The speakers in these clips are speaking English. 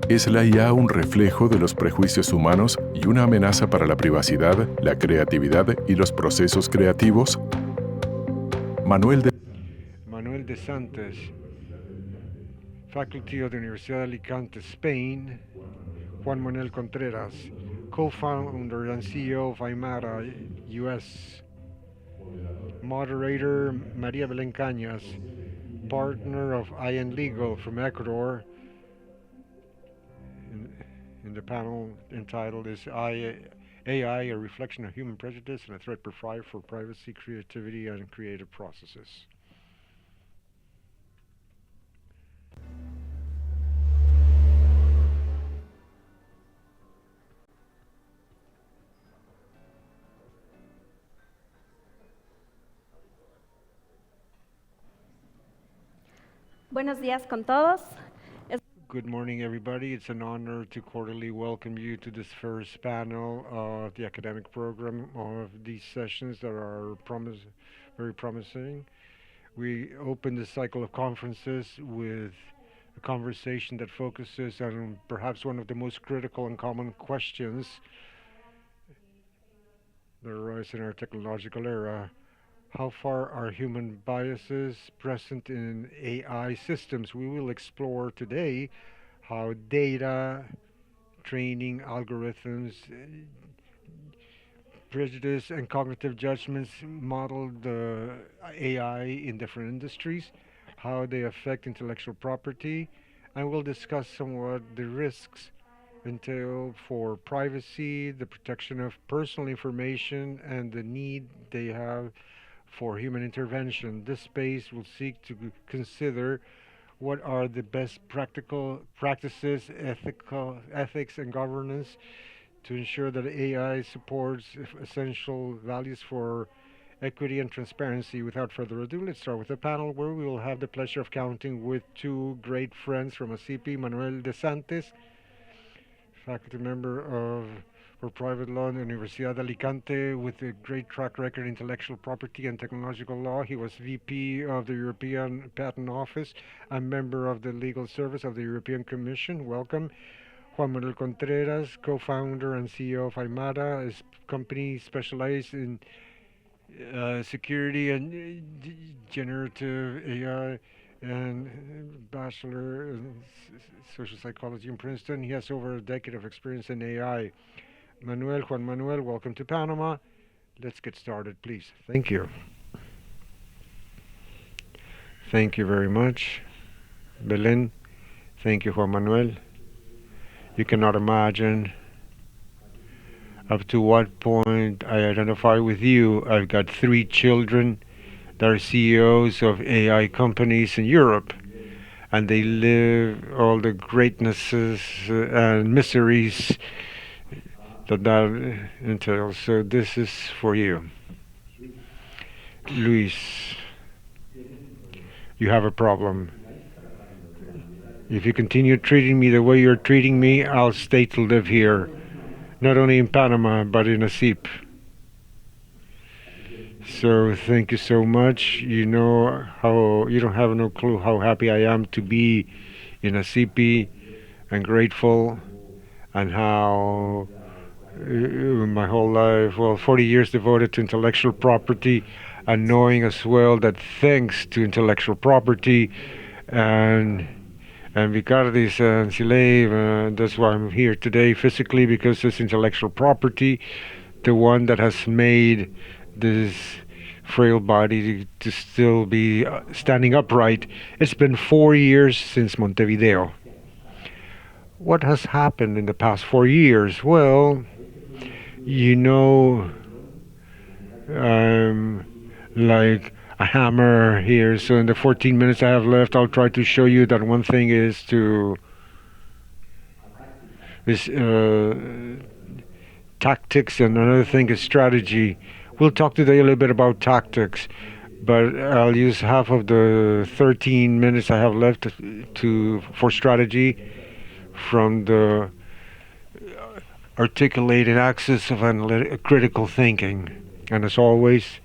¿Es la IA un reflejo de los prejuicios humanos y una amenaza para la privacidad, la creatividad y los procesos creativos? Manuel Desantes, faculty of the Universidad de Alicante, Spain. Juan Manuel Contreras, co-founder and CEO of Aymara, US. Moderator, María Belén Canas, partner of IN Legal from Ecuador. In the panel entitled is AI, a reflection of human prejudice and a threat for privacy, creativity, and creative processes. Buenos días con todos. Good morning, everybody. It's an honor to cordially welcome you to this first panel of the academic program of these sessions that are very promising. We open this cycle of conferences with a conversation that focuses on perhaps one of the most critical and common questions that arise in our technological era. How far are human biases present in AI systems? We will explore today how data, training, algorithms, prejudice, and cognitive judgments model the AI in different industries, how they affect intellectual property, and we'll discuss somewhat the risks entailed for privacy, the protection of personal information, and the need they have for human intervention. This space will seek to consider what are the best practical practices, ethics, and governance to ensure that AI supports essential values for equity and transparency. Without further ado, let's start with the panel where we will have the pleasure of counting with two great friends from ASIPI, Manuel Desantes, faculty member for private law in the Universidad de Alicante with a great track record in intellectual property and technological law. He was VP of the European Patent Office and member of the Legal Service of the European Commission. Welcome. Juan Manuel Contreras, co-founder and CEO of Aymara, a company specialized in security and generative AI, and bachelor in social psychology in Princeton. He has over a decade of experience in AI. Juan Manuel, welcome to Panama. Let's get started, please. Thank you. Thank you very much. Belén, thank you, Juan Manuel. You cannot imagine up to what point I identify with you. I've got 3 children that are CEOs of AI companies in Europe, and they live all the greatnesses and miseries that entails. So this is for you. Luis, you have a problem. If you continue treating me the way you're treating me, I'll stay to live here, not only in Panama, but in ASIP. So thank you so much. You know how, you don't have no clue how happy I am to be in ASIPI and grateful, and how my whole life, 40 years devoted to intellectual property, and knowing as well that thanks to intellectual property and Vicardis and Silev, that's why I'm here today physically, because it's intellectual property, the one that has made this frail body to still be standing upright. It's been 4 years since Montevideo. What has happened in the past 4 years? Well, you know, like a hammer here. So in the 14 minutes I have left, I'll try to show you that one thing is tactics, and another thing is strategy. We'll talk today a little bit about tactics, but I'll use half of the 13 minutes I have left for strategy from the articulated axis of critical thinking. And as always,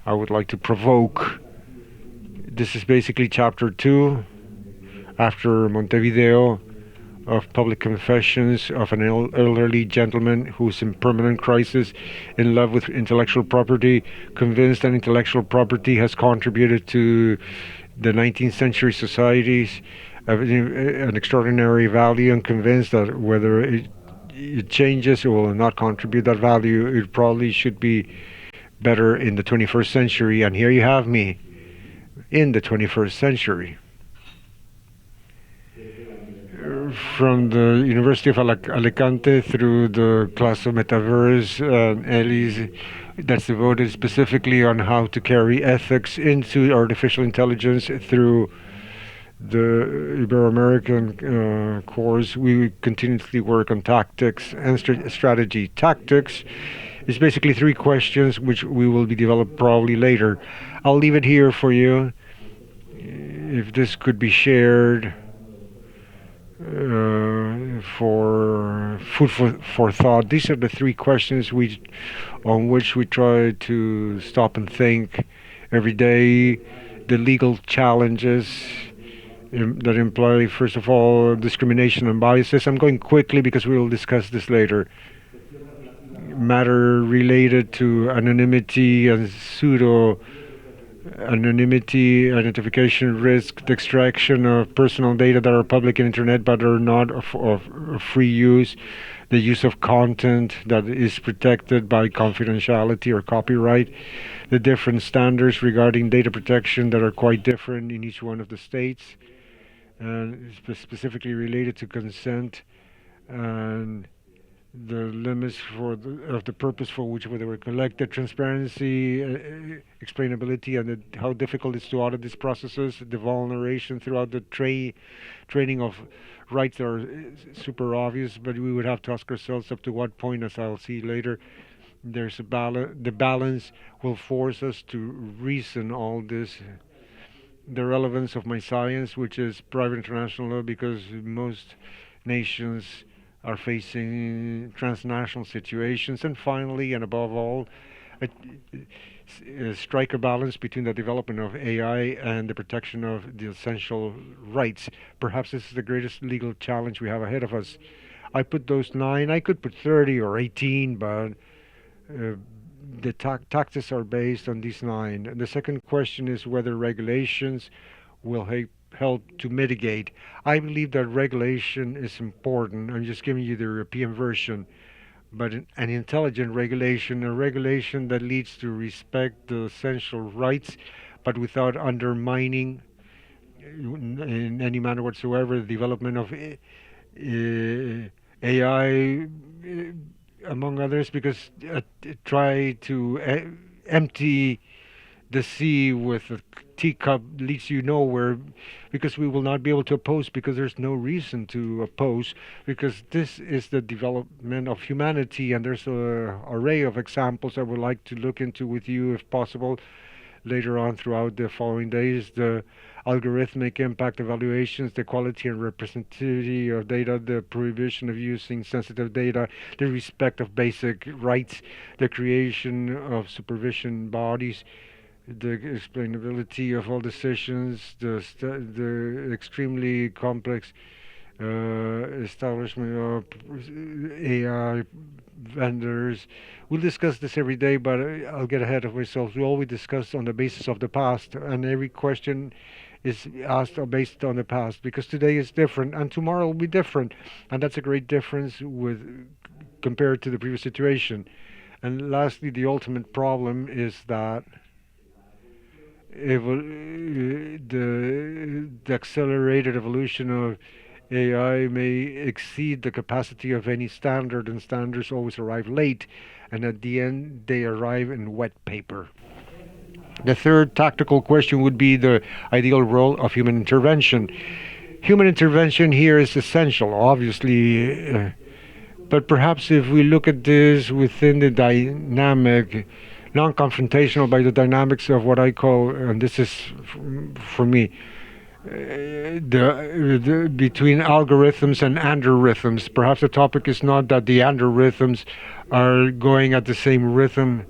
I would like to provoke. This is basically chapter 2. After Montevideo, of public confessions of an elderly gentleman who's in permanent crisis, in love with intellectual property, convinced that intellectual property has contributed to the 19th century societies of an extraordinary value, and convinced that whether it changes or will not contribute that value, it probably should be better in the 21st century. And here you have me in the 21st century. From the University of Alicante through the class of Metaverse and ELIS that's devoted specifically on how to carry ethics into artificial intelligence through the Ibero-American course, we continuously work on tactics and strategy. Tactics is basically 3 questions which we will be developed probably later. I'll leave it here for you. If this could be shared for food for thought. These are the 3 questions on which we try to stop and think every day. The legal challenges that imply, first of all, discrimination and biases. I'm going quickly because we will discuss this later. Matter related to anonymity and pseudo anonymity, identification risk, the extraction of personal data that are public in internet but are not of free use, the use of content that is protected by confidentiality or copyright, the different standards regarding data protection that are quite different in each one of the states, and specifically related to consent and the limits of the purpose for which they were collected, transparency, explainability, and how difficult it is to audit these processes, the vulneration throughout the training of rights that are super obvious, but we would have to ask ourselves up to what point, as I'll see later, there's a the balance will force us to reason all this. The relevance of my science, which is private international law, because most nations are facing transnational situations, and finally, and above all, strike a balance between the development of AI and the protection of the essential rights. Perhaps this is the greatest legal challenge we have ahead of us. I put those 9, I could put 30 or 18, but the tactics are based on these 9. And the second question is whether regulations will help to mitigate. I believe that regulation is important. I'm just giving you the European version, but an intelligent regulation, a regulation that leads to respect the essential rights, but without undermining in any manner whatsoever the development of AI, among others, because try to empty the sea with a teacup leads you nowhere, because we will not be able to oppose, because there's no reason to oppose, because this is the development of humanity, and there's an array of examples I would like to look into with you, if possible, later on throughout the following days. The algorithmic impact evaluations, the quality and representativity of data, the prohibition of using sensitive data, the respect of basic rights, the creation of supervision bodies, the explainability of all decisions, the extremely complex establishment of AI vendors. We'll discuss this every day, but I'll get ahead of myself. We always discuss on the basis of the past, and every question is asked based on the past, because today is different and tomorrow will be different, and that's a great difference compared to the previous situation. And lastly, the ultimate problem is that the accelerated evolution of AI may exceed the capacity of any standard, and standards always arrive late, and at the end they arrive in wet paper. The third tactical question would be the ideal role of human intervention. Human intervention here is essential, obviously, but perhaps if we look at this within the dynamic, non-confrontational, by the dynamics of what I call, and this is for me, between algorithms and androrhythms. Perhaps the topic is not that the androrhythms are going at the same rhythm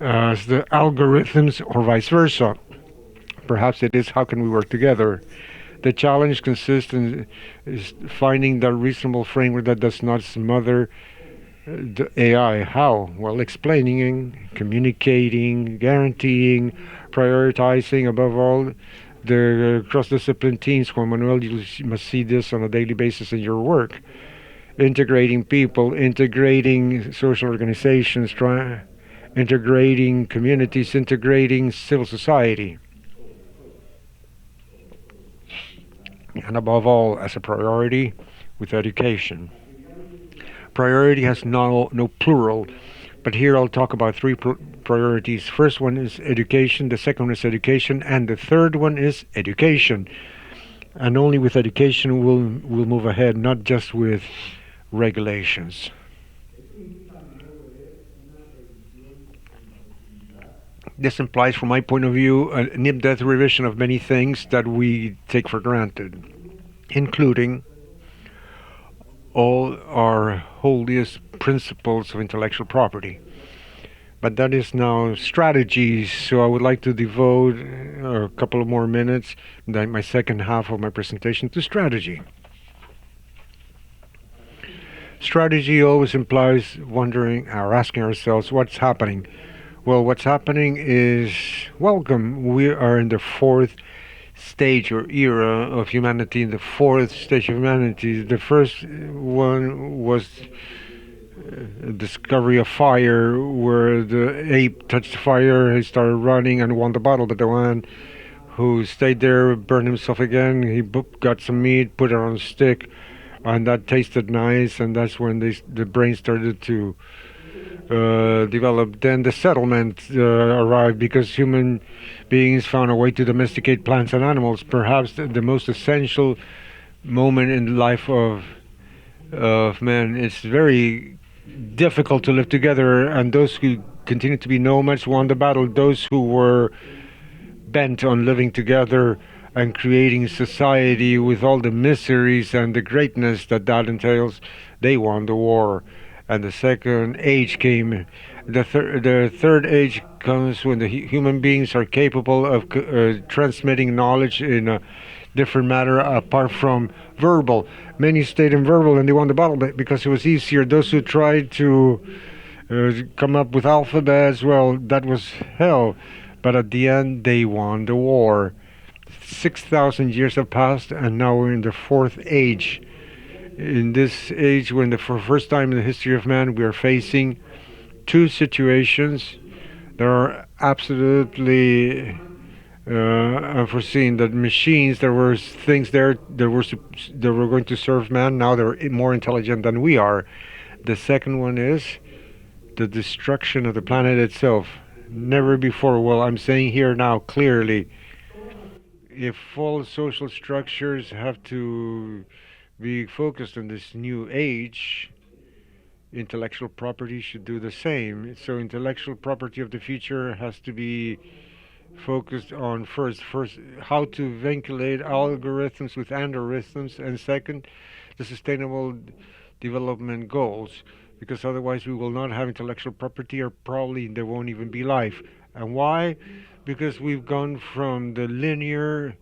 as the algorithms, or vice versa. Perhaps it is how can we work together. The challenge consists in finding the reasonable framework that does not smother the AI. How? Well, explaining, communicating, guaranteeing, prioritizing, above all, the cross-discipline teams. Juan Manuel, you must see this on a daily basis in your work. Integrating people, integrating social organizations, integrating communities, integrating civil society. And above all, as a priority, with education. Priority has no plural, but here I'll talk about three priorities. First one is education, the second one is education, and the third one is education. And only with education we'll move ahead, not just with regulations. This implies, from my point of view, an in-depth revision of many things that we take for granted, including all our holiest principles of intellectual property. But that is now strategies, so I would like to devote a couple of more minutes, my second half of my presentation, to strategy. Strategy always implies wondering or asking ourselves what's happening. Well, what's happening is, welcome, we are in the fourth stage or era of humanity, in the fourth stage of humanity. The first one was discovery of fire, where the ape touched fire, he started running and won the battle, but the one who stayed there burned himself again. He got some meat, put it on a stick, and that tasted nice, and that's when the brain started to develop. Then the settlement arrived because human beings found a way to domesticate plants and animals. Perhaps the most essential moment in the life of man. It's very difficult to live together, and those who continue to be nomads won the battle. Those who were bent on living together and creating society with all the miseries and the greatness that entails, they won the war. And the second age came. The third age comes when the human beings are capable of transmitting knowledge in a different manner apart from verbal. Many stayed in verbal and they won the battle because it was easier. Those who tried to come up with alphabets, well, that was hell. But at the end, they won the war. 6,000 years have passed, and now we're in the fourth age. In this age, when for the first time in the history of man, we are facing two situations that are absolutely unforeseen. That machines, there were things there that were going to serve man. Now they're more intelligent than we are. The second one is the destruction of the planet itself. Never before. Well, I'm saying here now clearly, if all social structures have to be focused on this new age, intellectual property should do the same. So intellectual property of the future has to be focused on first how to vinculate algorithms with algorithms, and second, the sustainable development goals, because otherwise we will not have intellectual property, or probably there won't even be life. And why? Because we've gone from the linear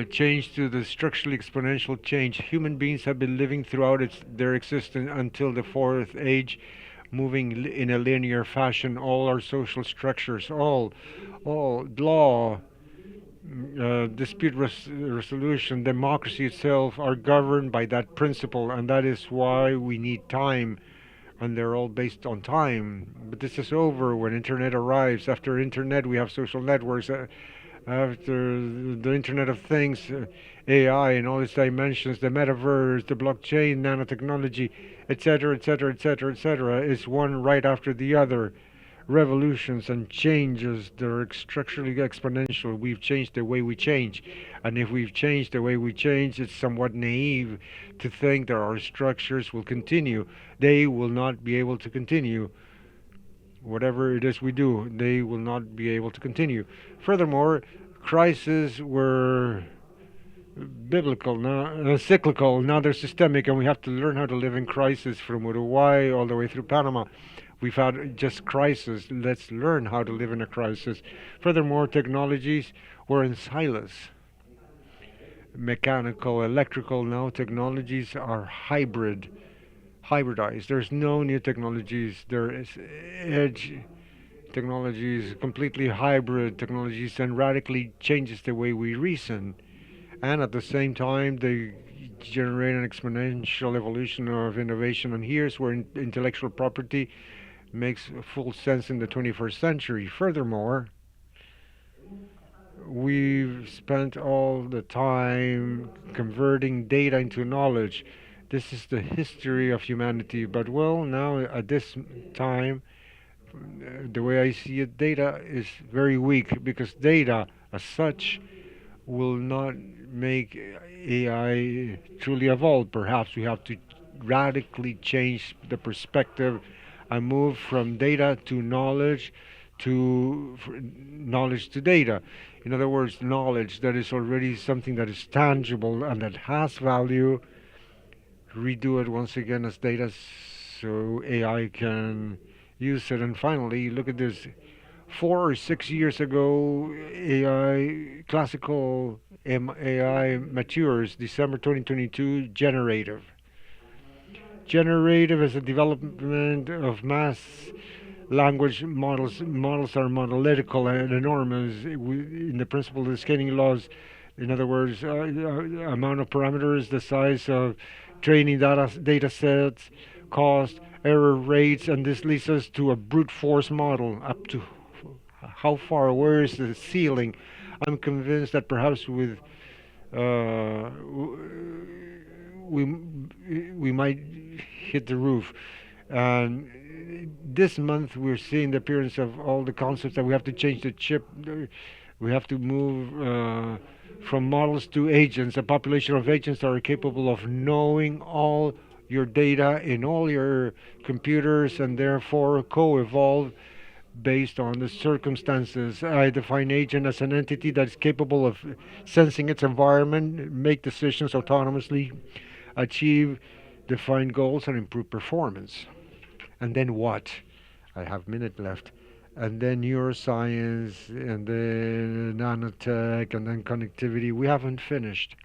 change to the structurally exponential change. Human beings have been living throughout their existence until the fourth age, moving in a linear fashion. All our social structures, all law, dispute resolution, democracy itself are governed by that principle, and that is why we need time, and they're all based on time. But this is over when internet arrives. After internet, we have social networks. After the Internet of Things, AI and all its dimensions, the metaverse, the blockchain, nanotechnology, etc., etc., etc., etc., is one right after the other. Revolutions and changes that are structurally exponential. We've changed the way we change. And if we've changed the way we change, it's somewhat naive to think that our structures will continue. They will not be able to continue. Whatever it is we do, they will not be able to continue. Furthermore, crises were biblical, now cyclical, now they're systemic, and we have to learn how to live in crisis from Uruguay all the way through Panama. We've had just crisis. Let's learn how to live in a crisis. Furthermore, technologies were in silence. mechanical, electrical. Now technologies are hybridized. There's no new technologies. There is edge technologies, completely hybrid technologies, and radically changes the way we reason. And at the same time, they generate an exponential evolution of innovation. And here's where intellectual property makes full sense in the 21st century. Furthermore, we've spent all the time converting data into knowledge. This is the history of humanity. But well, now at this time, the way I see it, data is very weak because data as such will not make AI truly evolve. Perhaps we have to radically change the perspective and move from data to knowledge to knowledge to data. In other words, knowledge that is already something that is tangible and that has value, redo it once again as data so AI can use it. And finally, look at this. 4 or 6 years ago, classical AI matures, December 2022, generative. Generative is a development of mass language models. Models are monolithical and enormous in the principle of the scaling laws. In other words, amount of parameters, the size of training data sets, cost, error rates, and this leads us to a brute force model. Up to how far? Where is the ceiling? I'm convinced that perhaps with we might hit the roof. And this month we're seeing the appearance of all the concepts that we have to change the chip. We have to move from models to agents, a population of agents that are capable of knowing all your data in all your computers and therefore co-evolve based on the circumstances. I define agent as an entity that is capable of sensing its environment, make decisions autonomously, achieve defined goals, and improve performance. And then what? I have a minute left. And then neuroscience, and then nanotech, and then connectivity. We haven't finished.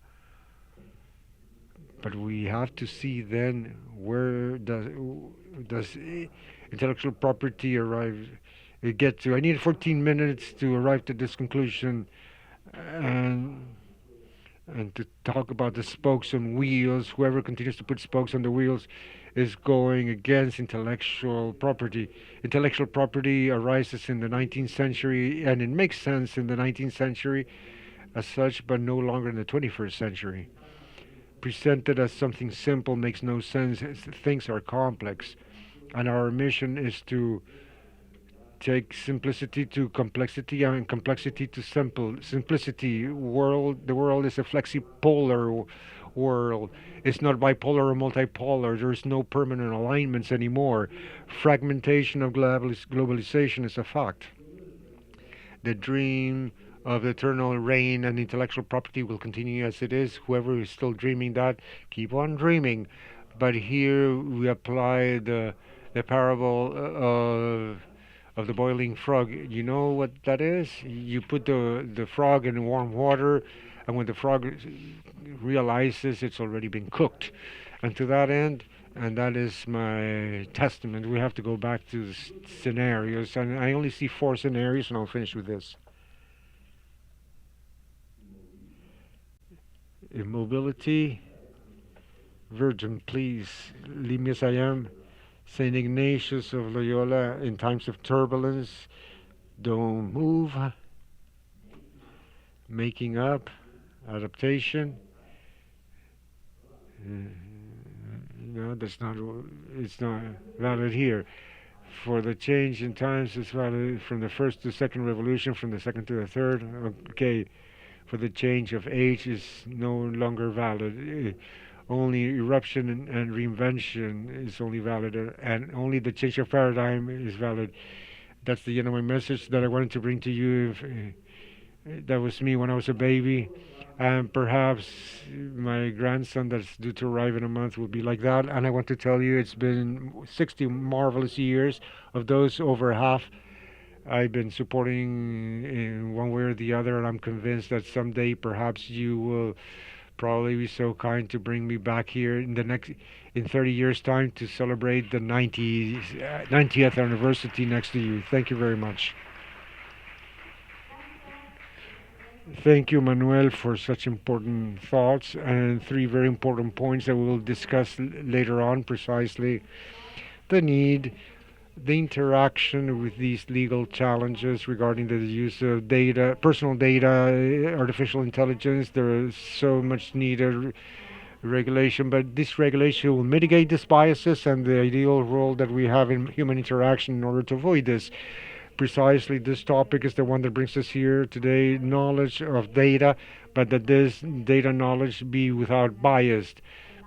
But we have to see then where does intellectual property get to. I need 14 minutes to arrive to this conclusion and to talk about the spokes on wheels. Whoever continues to put spokes on the wheels is going against intellectual property. Intellectual property arises in the 19th century, and it makes sense in the 19th century as such, but no longer in the 21st century. Presented as something simple makes no sense. Things are complex, and our mission is to take simplicity to complexity and complexity to simplicity. The world is a flexipolar world. It's not bipolar or multipolar. There's no permanent alignments anymore. Fragmentation of globalization is a fact. The dream of eternal reign and intellectual property will continue as it is. Whoever is still dreaming that, keep on dreaming. But here we apply the parable of the boiling frog. You know what that is? You put the frog in warm water, and when the frog realizes it's already been cooked. And to that end, and that is my testament, we have to go back to the scenarios. And I only see 4 scenarios, and I'll finish with this. Immobility, Virgin, please, leave me as I am. St. Ignatius of Loyola, in times of turbulence, don't move. Making up, adaptation. No, it's not valid here. For the change in times, it's valid from the first to second revolution, from the second to the third. Okay, for the change of age is no longer valid. Only eruption and reinvention is only valid, and only the change of paradigm is valid. That's the end of my message that I wanted to bring to you. That was me when I was a baby, and perhaps my grandson that's due to arrive in a month will be like that. And I want to tell you, it's been 60 marvelous years. Of those, over half I've been supporting in one way or the other, and I'm convinced that someday perhaps you will probably be so kind to bring me back here in 30 years time to celebrate the 90th anniversary next to you. Thank you very much. Thank you, Manuel, for such important thoughts and three very important points that we will discuss later on, precisely the need, the interaction with these legal challenges regarding the use of data, personal data, artificial intelligence. There is so much needed regulation, but this regulation will mitigate these biases and the ideal role that we have in human interaction in order to avoid this. Precisely, this topic is the one that brings us here today, knowledge of data, but that this data knowledge be without bias.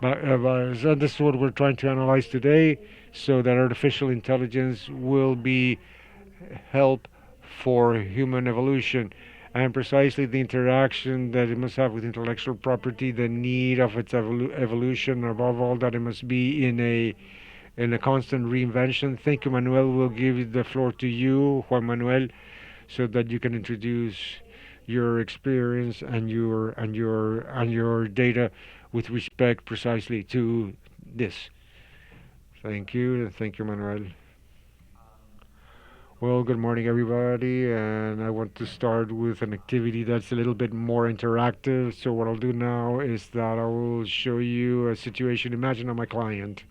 Bias. And this is what we're trying to analyze today, so that artificial intelligence will be help for human evolution, and precisely the interaction that it must have with intellectual property, the need of its evolution, above all that it must be in a constant reinvention. Thank you, Manuel. We'll give the floor to you, Juan Manuel, so that you can introduce your experience and your data with respect precisely to this. Thank you, Manuel. Well, good morning, everybody, and I want to start with an activity that's a little bit more interactive. So what I'll do now is that I will show you a situation. Imagine I'm a client,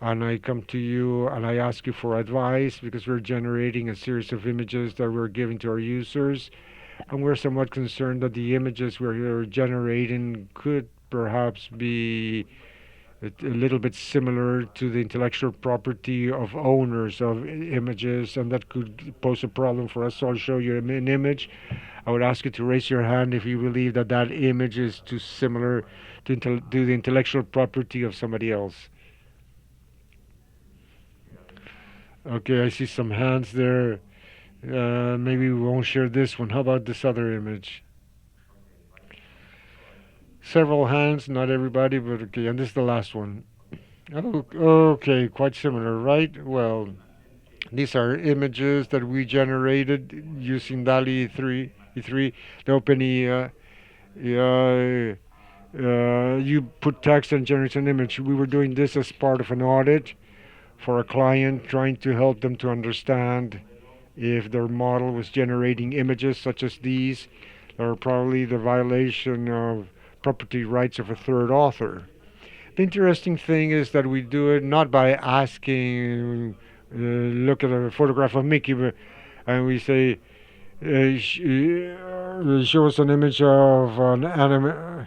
and I come to you and I ask you for advice because we're generating a series of images that we're giving to our users, and we're somewhat concerned that the images we're generating could perhaps be a little bit similar to the intellectual property of owners of images, and that could pose a problem for us. So I'll show you an image. I would ask you to raise your hand if you believe that that image is too similar to the intellectual property of somebody else. Okay, I see some hands there. Maybe we won't share this one. How about this other image? Several hands, not everybody, but okay. And this is the last one. Okay, quite similar, right? Well, these are images that we generated using DALI E3, the OpenAI. You put text and generates an image. We were doing this as part of an audit for a client, trying to help them to understand if their model was generating images such as these, or probably the violation of property rights of a third author. The interesting thing is that we do it not by asking, look at a photograph of Mickey, and we say, show us an image of an anime,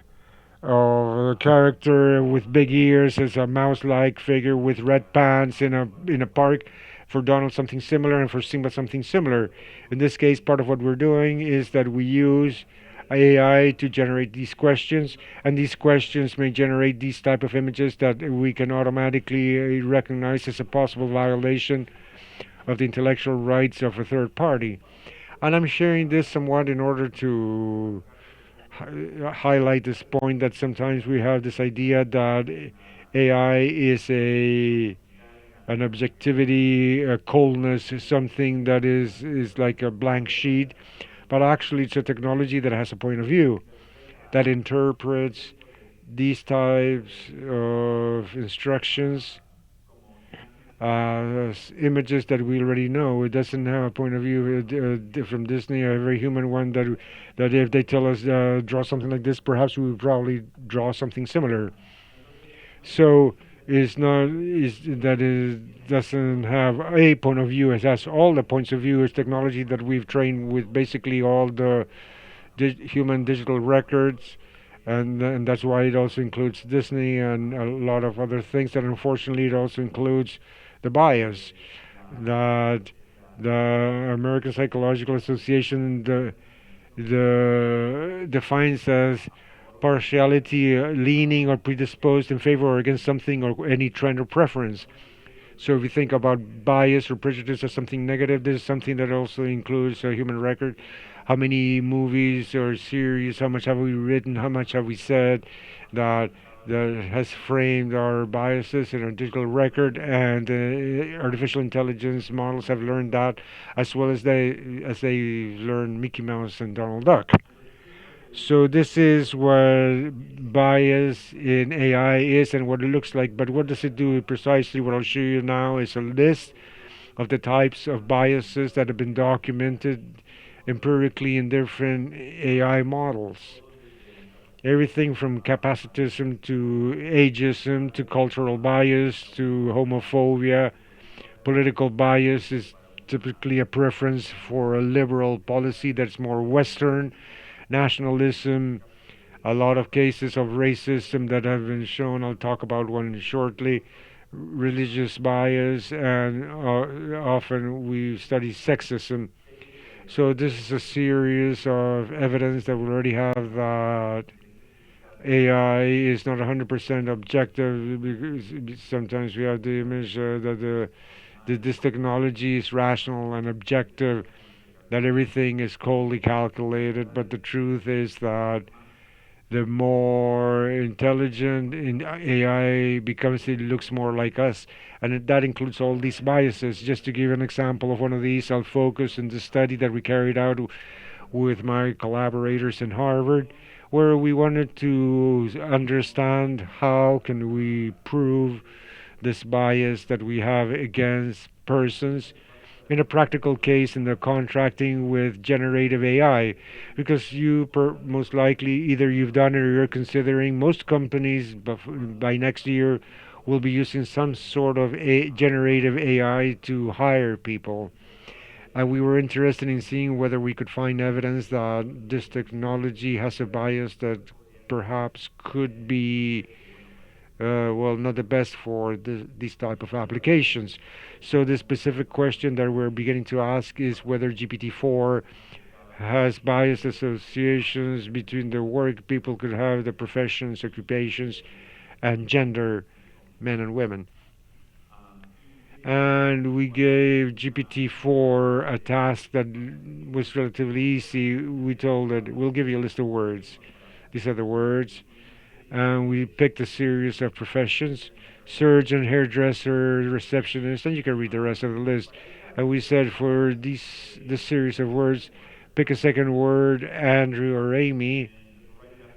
of a character with big ears as a mouse-like figure with red pants in a park. For Donald, something similar, and for Simba, something similar. In this case, part of what we're doing is that we use AI to generate these questions, and these questions may generate these type of images that we can automatically recognize as a possible violation of the intellectual rights of a third party. And I'm sharing this somewhat in order to highlight this point that sometimes we have this idea that AI is an objectivity, a coldness, something that is like a blank sheet, but actually it's a technology that has a point of view, that interprets these types of instructions as images that we already know. It doesn't have a point of view from Disney, a very human one, that if they tell us draw something like this, perhaps we would probably draw something similar. So it doesn't have a point of view. It has all the points of view. It's technology that we've trained with basically all the human digital records, and that's why it also includes Disney and a lot of other things. That unfortunately it also includes the bias that the American Psychological Association defines as partiality, leaning or predisposed in favor or against something or any trend or preference. So if you think about bias or prejudice as something negative, this is something that also includes a human record. How many movies or series, how much have we written, how much have we said that has framed our biases in our digital record, and artificial intelligence models have learned that as well as they learn Mickey Mouse and Donald Duck. So this is what bias in AI is and what it looks like. But what does it do precisely? What I'll show you now is a list of the types of biases that have been documented empirically in different AI models. Everything from capacitism to ageism to cultural bias to homophobia. Political bias is typically a preference for a liberal policy that's more Western. Nationalism, a lot of cases of racism that have been shown. I'll talk about one shortly. Religious bias, and often we study sexism. So this is a series of evidence that we already have that AI is not 100% objective, because sometimes we have the image that this technology is rational and objective, that everything is coldly calculated, but the truth is that the more intelligent in AI becomes, it looks more like us. And that includes all these biases. Just to give an example of one of these, I'll focus in the study that we carried out with my collaborators in Harvard, where we wanted to understand how can we prove this bias that we have against persons in a practical case in the contracting with generative AI, because most likely either you've done it or you're considering. Most companies by next year will be using some sort of generative AI to hire people. And we were interested in seeing whether we could find evidence that this technology has a bias that perhaps could be not the best for these type of applications. So the specific question that we're beginning to ask is whether GPT-4 has biased associations between the work people could have, the professions, occupations, and gender, men and women. And we gave GPT-4 a task that was relatively easy. We told it, we'll give you a list of words. These are the words. And we picked a series of professions: surgeon, hairdresser, receptionist, and you can read the rest of the list. And we said for this series of words, pick a second word, Andrew or Amy,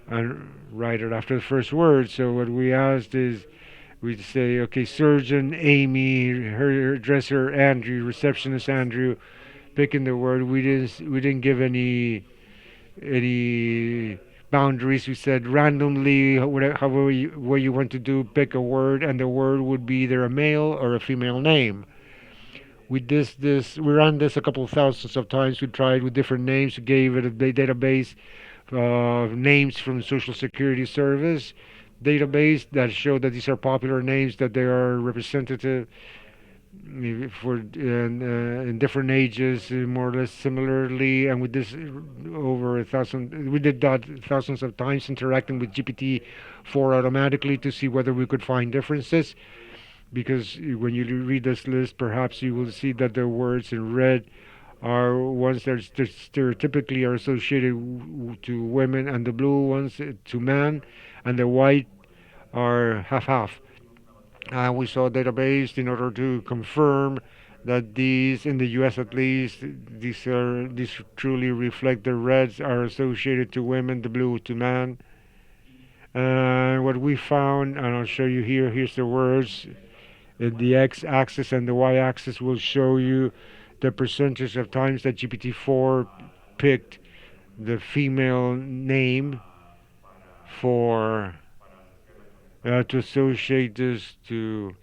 and write it after the first word. So what we asked is, we'd say, okay, surgeon, Amy, hairdresser, Andrew, receptionist, Andrew, picking the word. We didn't give any boundaries. We said randomly, however what you want to do, pick a word, and the word would be either a male or a female name. We ran this a couple of thousands of times. We tried with different names. We gave it a database of names from the Social Security Service database that showed that these are popular names, that they are representative for in different ages, more or less similarly. And with this over 1,000, we did that thousands of times, interacting with GPT-4 automatically to see whether we could find differences. Because when you read this list, perhaps you will see that the words in red are ones that stereotypically are associated to women, and the blue ones to men, and the white are half-half. We saw a database in order to confirm that these, in the U.S. at least, these truly reflect the reds are associated to women, the blue to men. And what we found, and I'll show you here. Here's the words. The x-axis and the y-axis will show you the percentage of times that GPT-4 picked the female name for to associate this to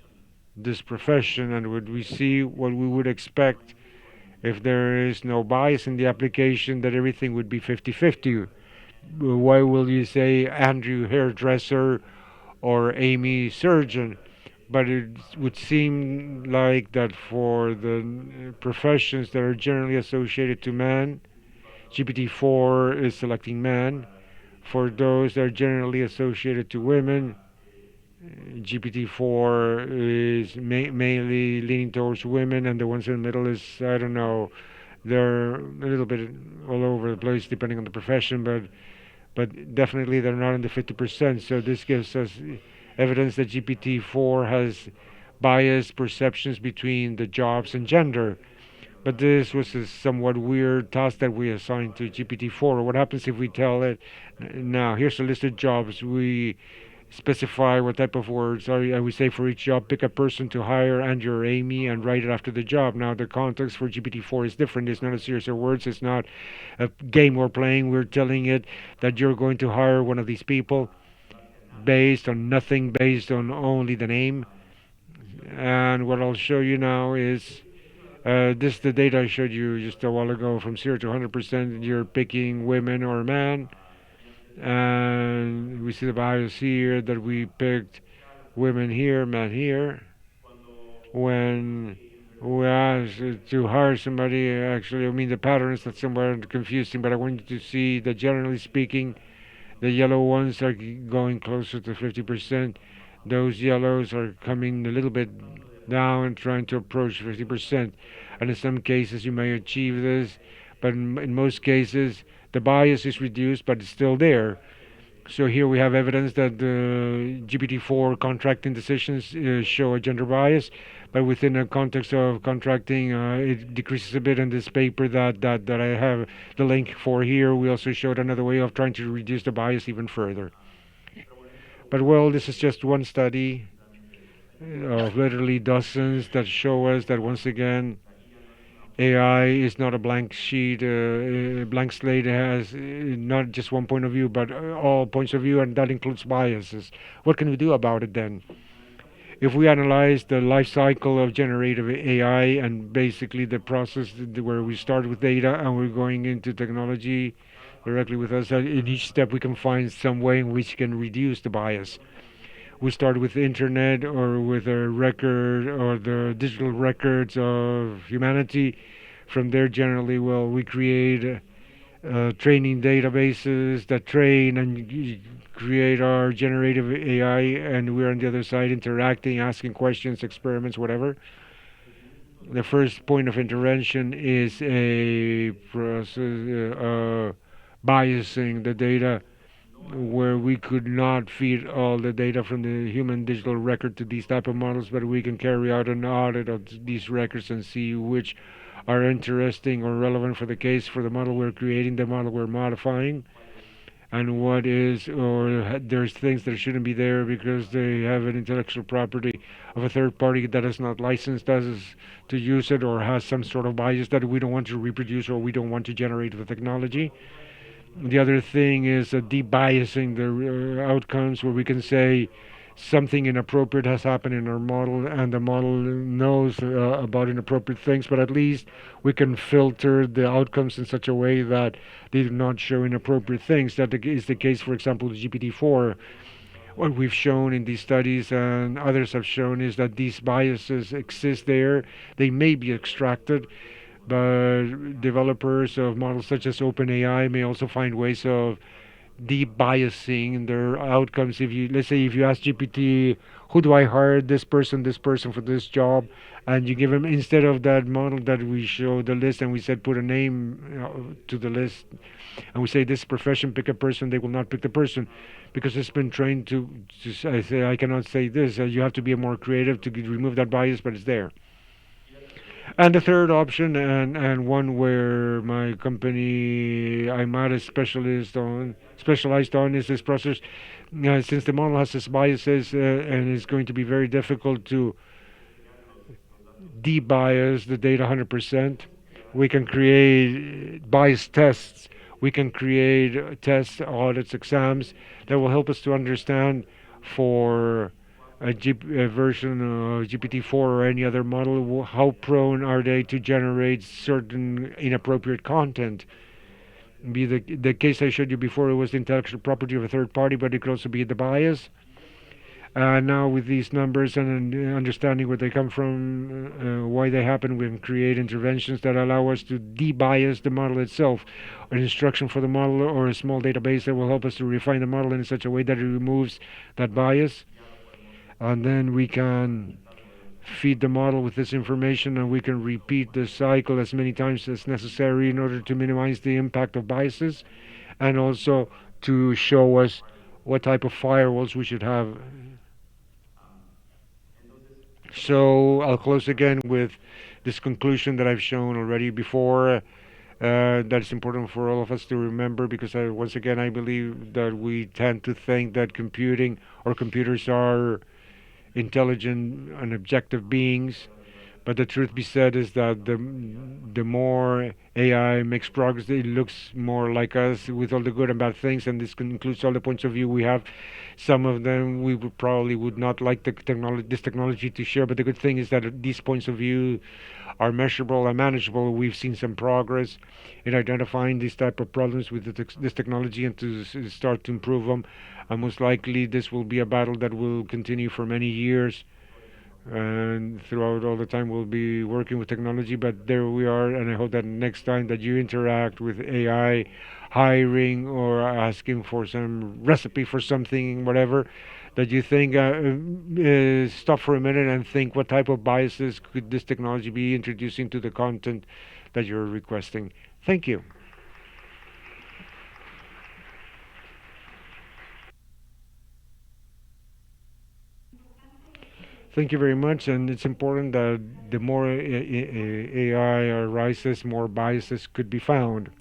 this profession, and would we see what we would expect if there is no bias in the application, that everything would be 50-50. Why will you say Andrew hairdresser or Amy surgeon? But it would seem like that for the professions that are generally associated to men, GPT-4 is selecting men. For those that are generally associated to women, GPT-4 is mainly leaning towards women, and the ones in the middle is, I don't know, they're a little bit all over the place depending on the profession, but definitely they're not in the 50%. So this gives us evidence that GPT-4 has biased perceptions between the jobs and gender. But this was a somewhat weird task that we assigned to GPT-4. What happens if we tell it, now here's a list of jobs. We specify what type of words are, and we say for each job, pick a person to hire and your Amy and write it after the job. Now the context for GPT-4 is different. It's not a series of words. It's not a game we're playing. We're telling it that you're going to hire one of these people based on nothing, based on only the name. And what I'll show you now is this is the data I showed you just a while ago. From 0 to 100%, you're picking women or man. And we see the bias here that we picked women here, men here. When we ask to hire somebody, actually, I mean, the pattern is not somewhat confusing, but I want you to see that generally speaking, the yellow ones are going closer to 50%. Those yellows are coming a little bit down and trying to approach 50%. And in some cases, you may achieve this, but in most cases, the bias is reduced, but it's still there. So here we have evidence that the GPT-4 contracting decisions show a gender bias, but within a context of contracting, it decreases a bit. In this paper that I have the link for here, we also showed another way of trying to reduce the bias even further. But well, this is just one study of literally dozens that show us that once again, AI is not a blank sheet, blank slate. It has not just one point of view, but all points of view, and that includes biases. What can we do about it then? If we analyze the life cycle of generative AI and basically the process where we start with data and we're going into technology directly with us, in each step we can find some way in which we can reduce the bias. We start with the internet or with a record or the digital records of humanity. From there, generally, well, we create training databases that train and create our generative AI, and we're on the other side interacting, asking questions, experiments, whatever. The first point of intervention is a process biasing the data, where we could not feed all the data from the human digital record to these type of models, but we can carry out an audit of these records and see which are interesting or relevant for the case, for the model we're creating, the model we're modifying, and what is, or there's things that shouldn't be there because they have an intellectual property of a third party that is not licensed us to use it, or has some sort of bias that we don't want to reproduce or we don't want to generate with technology. The other thing is debiasing the outcomes, where we can say something inappropriate has happened in our model and the model knows about inappropriate things, but at least we can filter the outcomes in such a way that they do not show inappropriate things. That is the case, for example, with GPT-4. What we've shown in these studies and others have shown is that these biases exist there. They may be extracted, but developers of models such as OpenAI may also find ways of debiasing their outcomes. If you, let's say, if you ask GPT, who do I hire, this person for this job, and you give them, instead of that model that we show the list and we said put a name to the list, and we say this profession, pick a person, they will not pick the person because it's been trained to say, I cannot say this. You have to be more creative to remove that bias, but it's there. And the third option, and one where my company Aymara specialized on, is this process. Since the model has its biases and it's going to be very difficult to debias the data 100%, we can create bias tests. We can create tests, audits, exams that will help us to understand for a version of GPT-4 or any other model, how prone are they to generate certain inappropriate content. Be the case I showed you before, it was the intellectual property of a third party, but it could also be the bias. Now with these numbers and understanding where they come from, why they happen, we can create interventions that allow us to debias the model itself, an instruction for the model or a small database that will help us to refine the model in such a way that it removes that bias. And then we can feed the model with this information, and we can repeat the cycle as many times as necessary in order to minimize the impact of biases, and also to show us what type of firewalls we should have. So I'll close again with this conclusion that I've shown already before. That's important for all of us to remember, because once again, I believe that we tend to think that computing or computers are intelligent and objective beings. But the truth be said is that the more AI makes progress, it looks more like us with all the good and bad things, and this includes all the points of view we have. Some of them we would not like this technology to share, but the good thing is that these points of view are measurable and manageable. We've seen some progress in identifying these type of problems with this technology and to start to improve them. And most likely this will be a battle that will continue for many years. And throughout all the time we'll be working with technology, but there we are. And I hope that next time that you interact with AI, hiring or asking for some recipe for something, whatever, that you think, stop for a minute and think, what type of biases could this technology be introducing to the content that you're requesting? Thank you. Thank you very much. And it's important that the more AI arises, more biases could be found.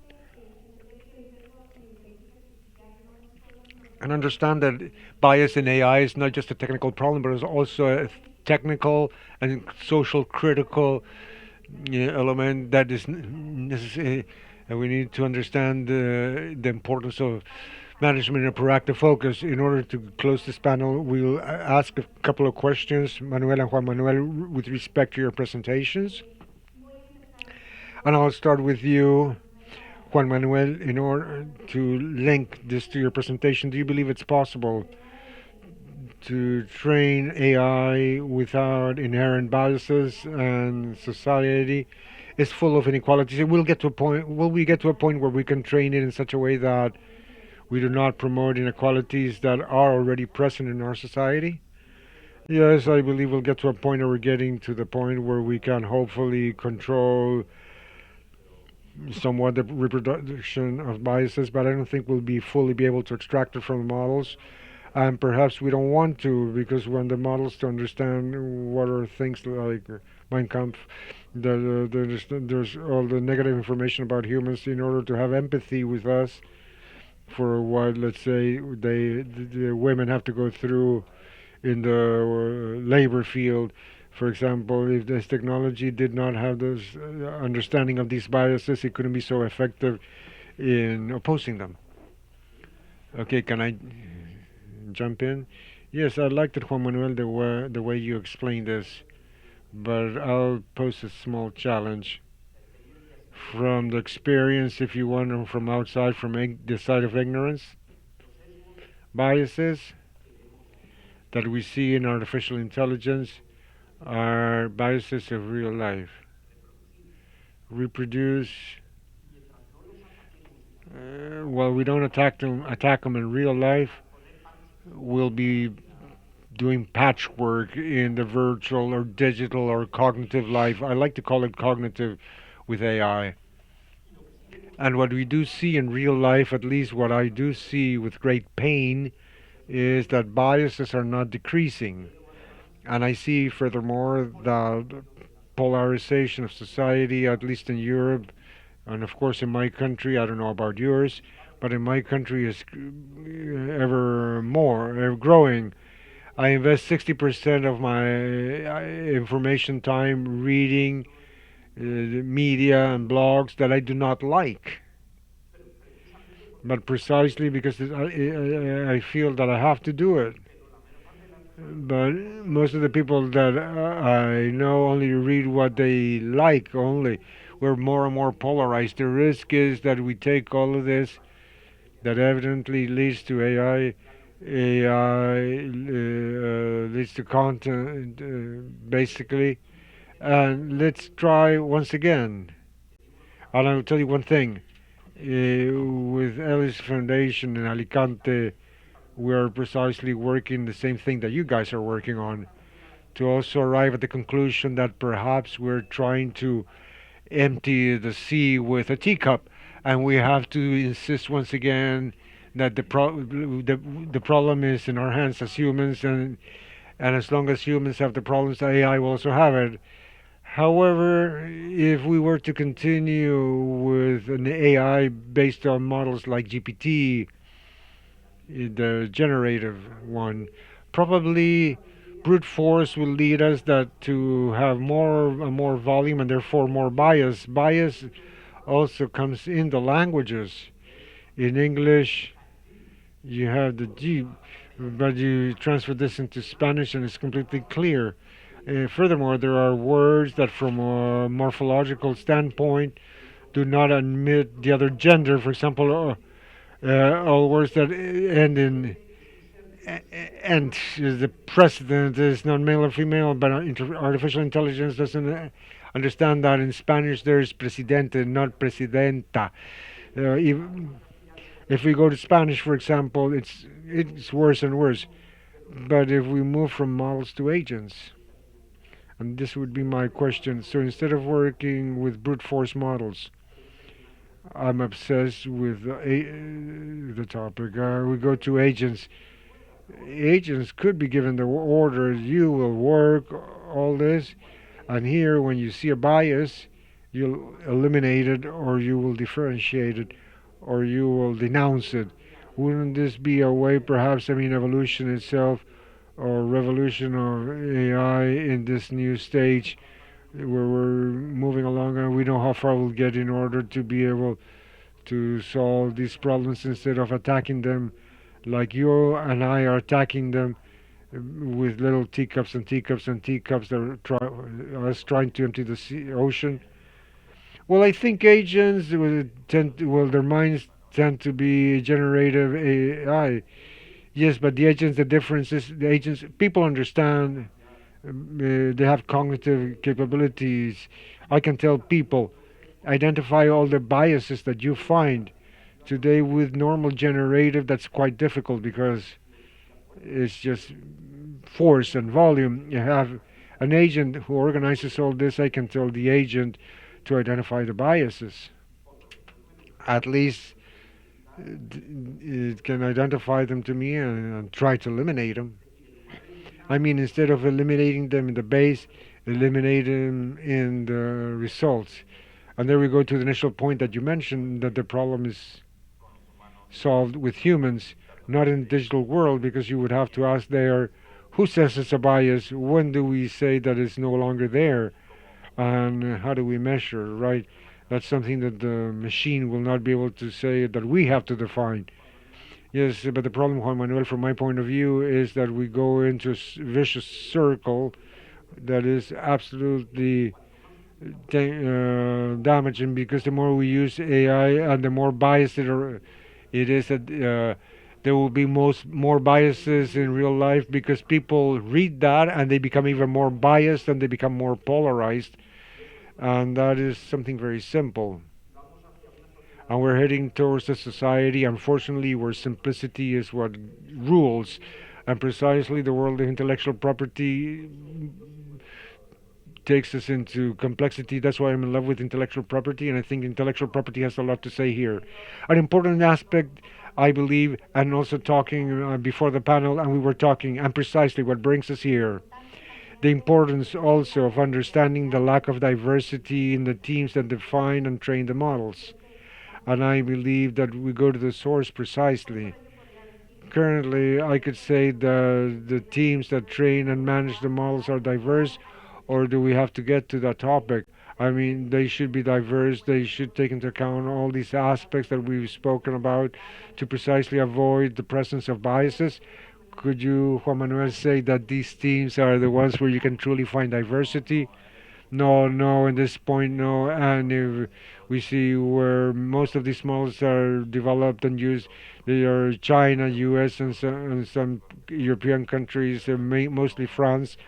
And understand that bias in AI is not just a technical problem, but it's also a technical and social critical element that is necessary. And we need to understand the importance of management and proactive focus. In order to close this panel, we'll ask a couple of questions, Manuel and Juan Manuel, with respect to your presentations. And I'll start with you, Juan Manuel. In order to link this to your presentation, do you believe it's possible to train AI without inherent biases, and society is full of inequalities? Will we get to a point where we can train it in such a way that we do not promote inequalities that are already present in our society? Yes, I believe we'll get to a point, or we're getting to the point, where we can hopefully control somewhat the reproduction of biases, but I don't think we'll be fully able to extract it from the models. And perhaps we don't want to, because when the models to understand what are things like Mein Kampf, there's all the negative information about humans, in order to have empathy with us for what, let's say, the women have to go through in the labor field. For example, if this technology did not have this understanding of these biases, it couldn't be so effective in opposing them. Okay, can I jump in? Yes, I liked it, Juan Manuel, the way you explained this, but I'll pose a small challenge from the experience, if you want, or from outside, from the side of ignorance. Biases that we see in artificial intelligence are biases of real life. Reproduce. While we don't attack them in real life, we'll be doing patchwork in the virtual or digital or cognitive life. I like to call it cognitive with AI. And what we do see in real life, at least what I do see with great pain, is that biases are not decreasing. And I see, furthermore, the polarization of society, at least in Europe, and of course in my country, I don't know about yours, but in my country is ever growing. I invest 60% of my information time reading media and blogs that I do not like. But precisely because I feel that I have to do it. But most of the people that I know only read what they like only. We're more and more polarized. The risk is that we take all of this that evidently leads to AI. AI leads to content, basically. And let's try once again. And I'll tell you one thing. With Ellis Foundation in Alicante, we're precisely working the same thing that you guys are working on, to also arrive at the conclusion that perhaps we're trying to empty the sea with a teacup, and we have to insist once again that the problem is in our hands as humans, and as long as humans have the problems, AI will also have it. However, if we were to continue with an AI based on models like GPT, the generative one, probably brute force will lead us that to have more and more volume and therefore more bias. Bias also comes in the languages. In English, you have the G, but you transfer this into Spanish and it's completely clear. Furthermore, there are words that, from a morphological standpoint, do not admit the other gender. For example, all words that end in and the precedent is not male or female, but artificial intelligence doesn't understand that. In Spanish, there's presidente, not presidenta. If, if we go to Spanish, for example, it's worse and worse. But if we move from models to agents, and this would be my question. So instead of working with brute force models, I'm obsessed with the topic. We go to agents. Agents could be given the order, you will work, all this, and here when you see a bias, you'll eliminate it, or you will differentiate it, or you will denounce it. Wouldn't this be a way, perhaps, evolution itself, or revolution of AI in this new stage where we're moving along and we know how far we'll get in order to be able to solve these problems instead of attacking them like you and I are attacking them with little teacups and teacups and teacups that are us trying to empty the ocean. Well, I think agents their minds tend to be generative AI. Yes, but the agents, the difference is the agents, people understand, they have cognitive capabilities. I can tell people, identify all the biases that you find. Today, with normal generative, that's quite difficult because it's just force and volume. You have an agent who organizes all this. I can tell the agent to identify the biases. At least it can identify them to me and try to eliminate them. Instead of eliminating them in the base, eliminate them in the results. And there we go to the initial point that you mentioned, that the problem is solved with humans, not in the digital world, because you would have to ask there, who says it's a bias? When do we say that it's no longer there? And how do we measure, right? That's something that the machine will not be able to say, that we have to define. Yes, but the problem, Juan Manuel, from my point of view, is that we go into a vicious circle that is absolutely damaging, because the more we use AI and the more biased it is, that there will be more biases in real life, because people read that and they become even more biased and they become more polarized, and that is something very simple. And we're heading towards a society, unfortunately, where simplicity is what rules, and precisely the world of intellectual property takes us into complexity. That's why I'm in love with intellectual property, and I think intellectual property has a lot to say here. An important aspect, I believe, and also talking before the panel, and we were talking, and precisely what brings us here, the importance also of understanding the lack of diversity in the teams that define and train the models. And I believe that we go to the source precisely. Currently, I could say the teams that train and manage the models are diverse, or do we have to get to that topic? They should be diverse. They should take into account all these aspects that we've spoken about to precisely avoid the presence of biases. Could you, Juan Manuel, say that these teams are the ones where you can truly find diversity? No, in this point, no. And if we see where most of these models are developed and used, they are China, US, and some European countries, mostly France,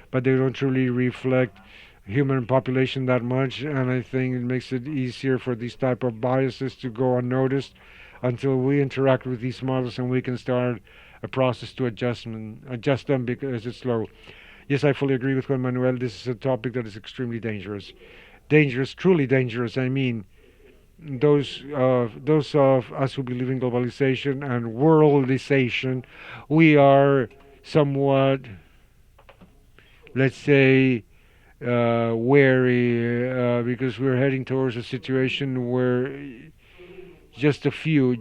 but they don't truly reflect human population that much, and I think it makes it easier for these type of biases to go unnoticed until we interact with these models and we can start a process to adjust them, because it's slow. Yes, I fully agree with Juan Manuel. This is a topic that is extremely dangerous. Dangerous, truly dangerous. Those of us who believe in globalization and worldization, we are somewhat, let's say, wary because we're heading towards a situation where just a few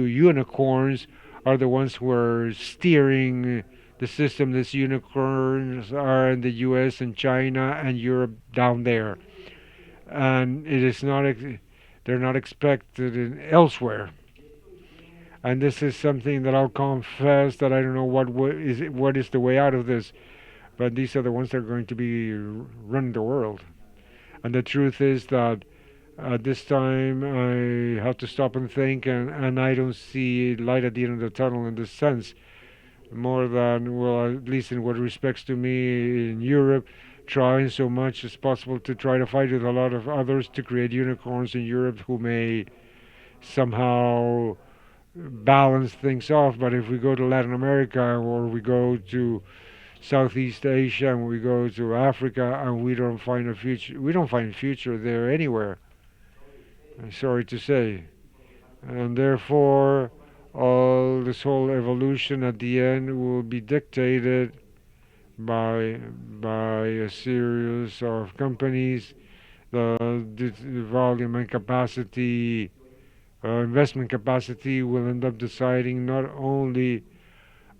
unicorns are the ones who are steering the system. These unicorns are in the U.S. and China and Europe down there, and it is not. They're not expected elsewhere. And this is something that I'll confess that I don't know what is the way out of this. But these are the ones that are going to be running the world. And the truth is that at this time I have to stop and think, and I don't see light at the end of the tunnel in this sense. More than, well, at least in what respects to me in Europe, trying so much as possible to try to fight with a lot of others to create unicorns in Europe who may somehow balance things off. But if we go to Latin America or we go to Southeast Asia and we go to Africa and we don't find a future there anywhere. I'm sorry to say. And therefore, all this whole evolution at the end will be dictated by a series of companies. The volume and capacity, investment capacity will end up deciding not only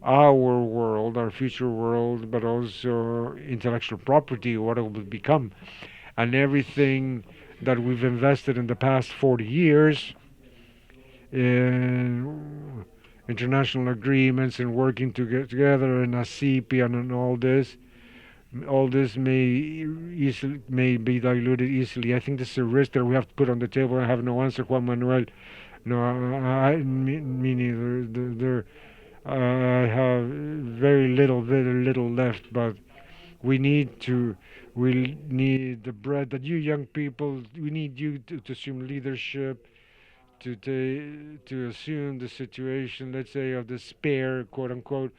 our world, our future world, but also intellectual property, what it will become. And everything that we've invested in the past 40 years in international agreements and working together in ASIPI and in all this may be diluted easily. I think this is a risk that we have to put on the table. I have no answer, Juan Manuel. No, me neither. I have very little left, but we need the bread that you young people, we need you to assume leadership, to assume the situation, let's say, of despair, quote unquote.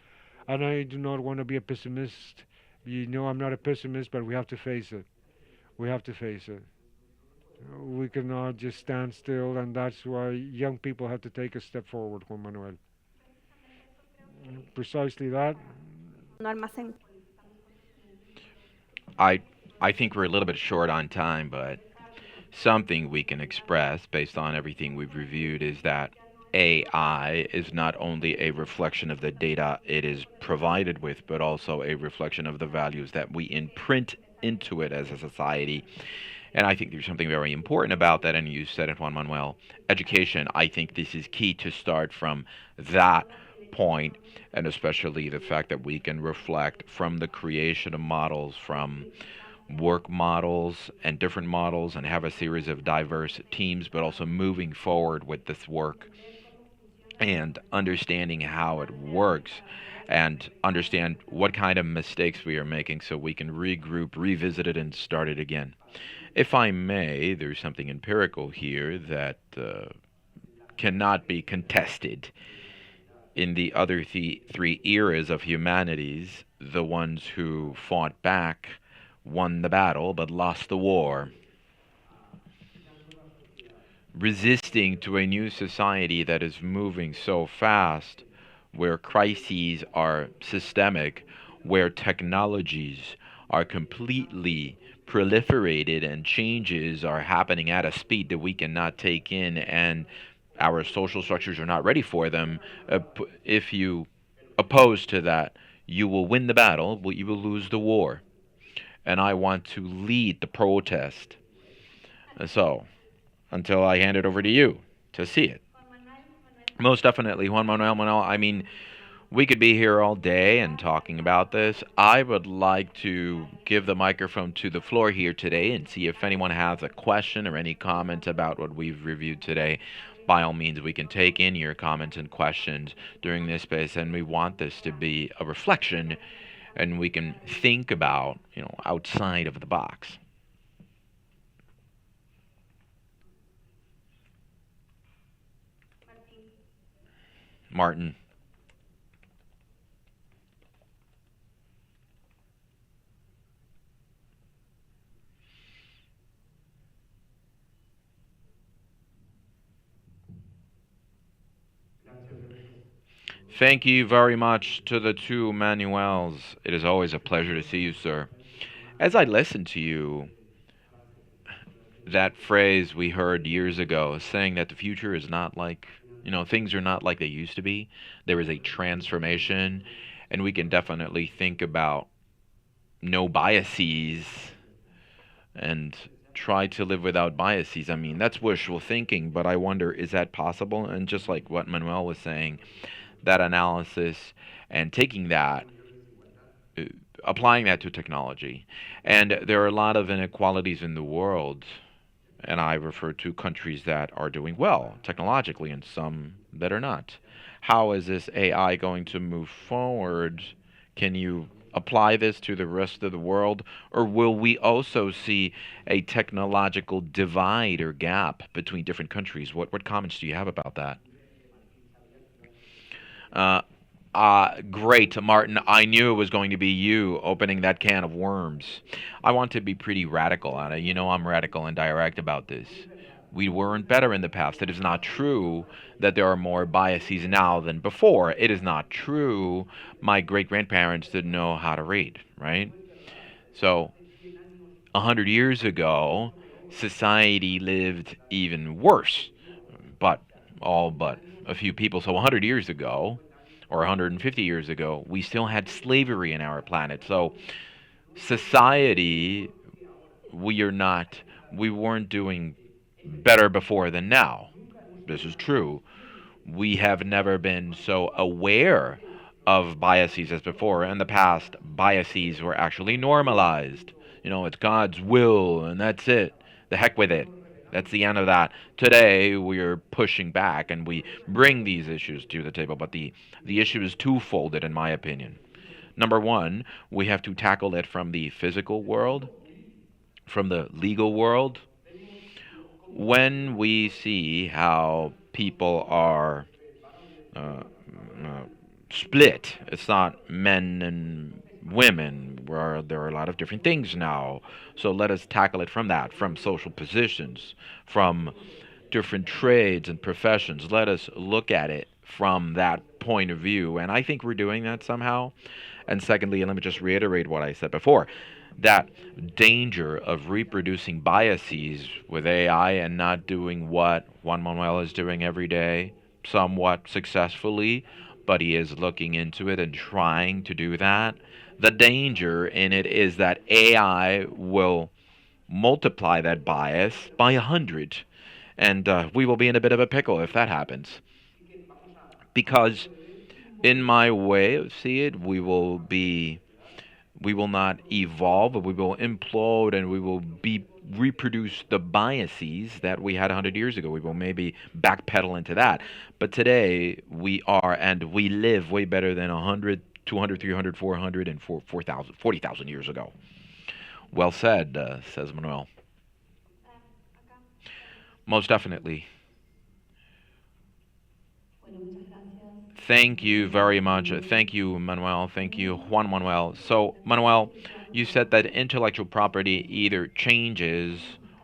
And I do not want to be a pessimist. You know, I'm not a pessimist, but we have to face it. We have to face it. We cannot just stand still, and that's why young people have to take a step forward, Juan Manuel. Precisely that. No almacén. I think we're a little bit short on time, but something we can express based on everything we've reviewed is that AI is not only a reflection of the data it is provided with, but also a reflection of the values that we imprint into it as a society. And I think there's something very important about that, and you said it, Juan Manuel. Education, I think this is key to start from that point, and especially the fact that we can reflect from the creation of models, from work models and different models, and have a series of diverse teams, but also moving forward with this work and understanding how it works and understand what kind of mistakes we are making so we can regroup, revisit it, and start it again. If I may, there's something empirical here that cannot be contested. In the other three eras of humanities, the ones who fought back won the battle but lost the war. Resisting to a new society that is moving so fast, where crises are systemic, where technologies are completely proliferated and changes are happening at a speed that we cannot take in, and our social structures are not ready for them. If you oppose to that, you will win the battle, but you will lose the war. And I want to lead the protest. So, until I hand it over to you to see it. Most definitely, Juan Manuel. I mean, we could be here all day and talking about this. I would like to give the microphone to the floor here today and see if anyone has a question or any comment about what we've reviewed today. By all means, we can take in your comments and questions during this space, and we want this to be a reflection, and we can think about, outside of the box. Martin. Thank you very much to the two Manuels. It is always a pleasure to see you, sir. As I listen to you, that phrase we heard years ago saying that the future is not like, things are not like they used to be. There is a transformation, and we can definitely think about no biases and try to live without biases. I mean, that's wishful thinking, but I wonder, is that possible? And just like what Manuel was saying, that analysis and taking that, uh, applying that to technology. And there are a lot of inequalities in the world, and I refer to countries that are doing well technologically and some that are not. How is this AI going to move forward? Can you apply this to the rest of the world? Or will we also see a technological divide or gap between different countries? What comments do you have about that? Uh, Great, Martin. I knew it was going to be you opening that can of worms. I want to be pretty radical, and I'm radical and direct about this. We weren't better in the past. It is not true that there are more biases now than before. It is not true my great grandparents didn't know how to read, right? So, 100 years ago, society lived even worse, but all but a few people. So 100 years ago, or 150 years ago, we still had slavery in our planet. So society, we are not, we weren't doing better before than now. This is true. We have never been so aware of biases as before. In the past, biases were actually normalized. It's God's will, and that's it. The heck with it. That's the end of that. Today, we're pushing back, and we bring these issues to the table. But the issue is twofolded, in my opinion. Number one, we have to tackle it from the physical world, from the legal world. When we see how people are uh, uh, split. It's not men and women, where there are a lot of different things now. So let us tackle it from that, from social positions, from different trades and professions. Let us look at it from that point of view. And I think we're doing that somehow. And secondly, and let me just reiterate what I said before, that danger of reproducing biases with AI and not doing what Juan Manuel is doing every day, somewhat successfully, but he is looking into it and trying to do that. The danger in it is that AI will multiply that bias by 100, and we will be in a bit of a pickle if that happens. Because in my way of see it, we will not evolve, but we will implode, and we will be reproduce the biases that we had 100 years ago. We will maybe backpedal into that. But today we are, and we live way better than 100, 200, 300, 400, and 4,000, 40,000 years ago. Well said, says Manuel. Most definitely. Thank you very much. Thank you, Manuel. Thank you, Juan Manuel. So, Manuel, you said that intellectual property either changes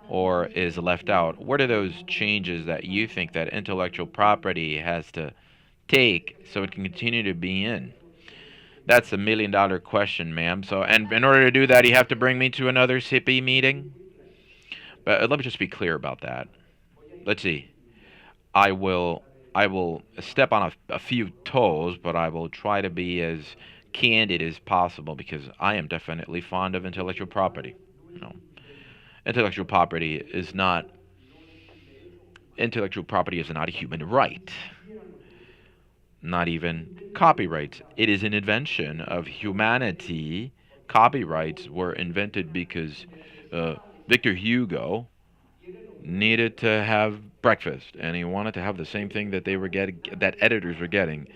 or is left out. What are those changes that you think that intellectual property has to take so it can continue to be in? That's a $1 million question, ma'am. So, and in order to do that, you have to bring me to another SIPI meeting. But let me just be clear about that. Let's see. I will I will step on a few toes, but I will try to be as candid as possible because I am definitely fond of intellectual property. You know, intellectual property is not intellectual property is not a human right, not even copyright. It is an invention of humanity. Copyrights were invented because Victor Hugo needed to have breakfast and he wanted to have the same thing that they were getting, that editors were getting.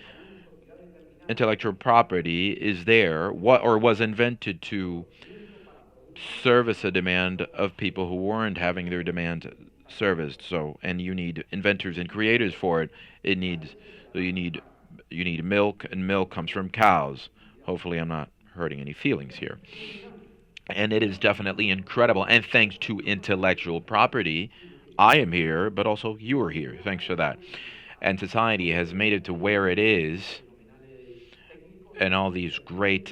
Intellectual property is there, what or was invented to service a demand of people who weren't having their demand serviced. So, and you need inventors and creators for it. It needs, so you need milk, and milk comes from cows. Hopefully, I'm not hurting any feelings here. And it is definitely incredible. And thanks to intellectual property, I am here, but also you are here. Thanks for that. And society has made it to where it is, and all these great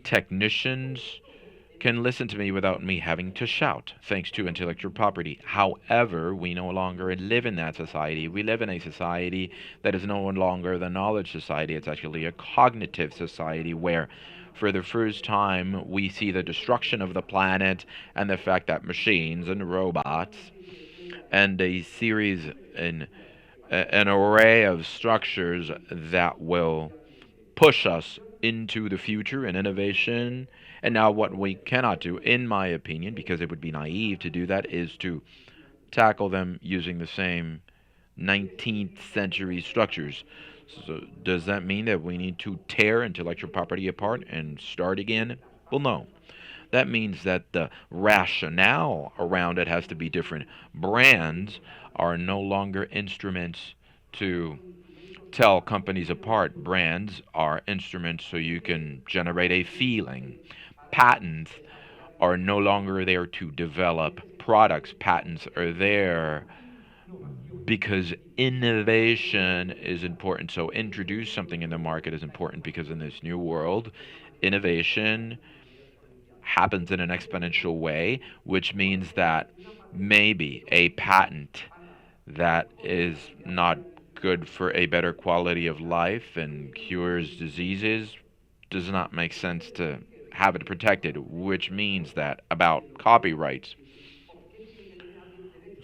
technicians can listen to me without me having to shout, thanks to intellectual property. However, we no longer live in that society. We live in a society that is no longer the knowledge society. It's actually a cognitive society where, for the first time, we see the destruction of the planet and the fact that machines and robots and a series and an array of structures that will push us into the future and innovation. And now, what we cannot do, in my opinion, because it would be naive to do that, is to tackle them using the same 19th century structures. So, does that mean that we need to tear intellectual property apart and start again? Well, no. That means that the rationale around it has to be different. Brands are no longer instruments to tell companies apart. Brands are instruments so you can generate a feeling. Patents are no longer there to develop products. Patents are there because innovation is important. So introduce something in the market is important because in this new world, innovation happens in an exponential way, which means that maybe a patent that is not good for a better quality of life and cures diseases does not make sense to have it protected, which means that about copyrights.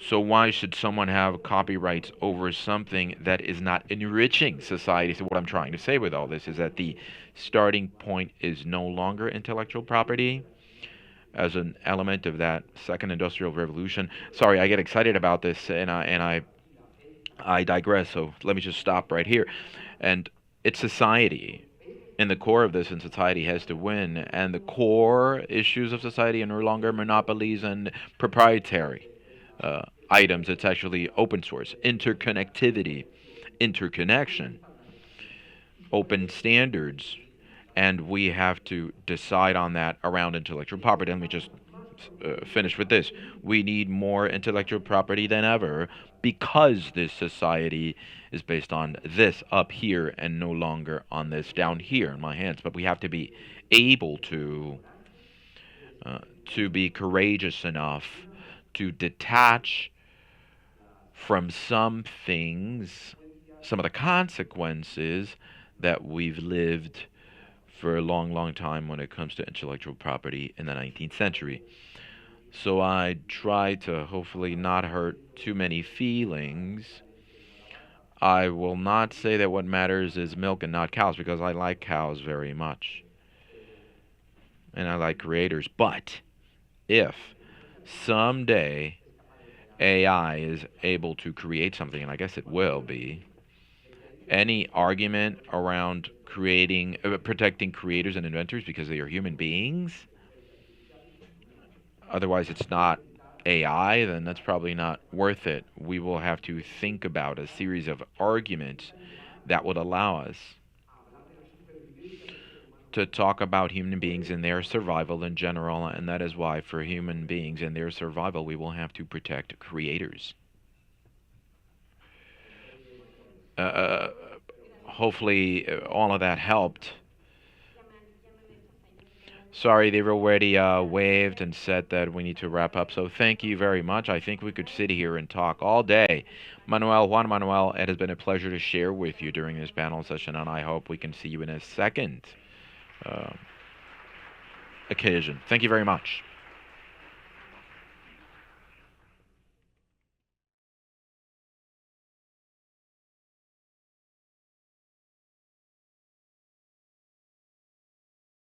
So why should someone have copyrights over something that is not enriching society? So what I'm trying to say with all this is that the starting point is no longer intellectual property as an element of that second industrial revolution. Sorry, I get excited about this and I digress, so let me just stop right here. And it's society. And the core of this, and society has to win. And the core issues of society are no longer monopolies and proprietary items. It's actually open source, interconnectivity, interconnection, open standards. And we have to decide on that around intellectual property. Let me just finish with this. We need more intellectual property than ever because this society is based on this up here and no longer on this down here in my hands. But we have to be able to be courageous enough to detach from some things, some of the consequences that we've lived for a long, long time when it comes to intellectual property in the 19th century. So I try to hopefully not hurt too many feelings. I will not say that what matters is milk and not cows because I like cows very much. And I like creators. But if someday AI is able to create something, and I guess it will be, any argument around protecting creators and inventors because they are human beings, otherwise it's not AI, then that's probably not worth it. We will have to think about a series of arguments that would allow us to talk about human beings and their survival in general, and that is why for human beings and their survival we will have to protect creators. Hopefully all of that helped. Sorry, they've already waved and said that we need to wrap up, so thank you very much. I think we could sit here and talk all day. Juan Manuel, it has been a pleasure to share with you during this panel session, and I hope we can see you in a second occasion. Thank you very much.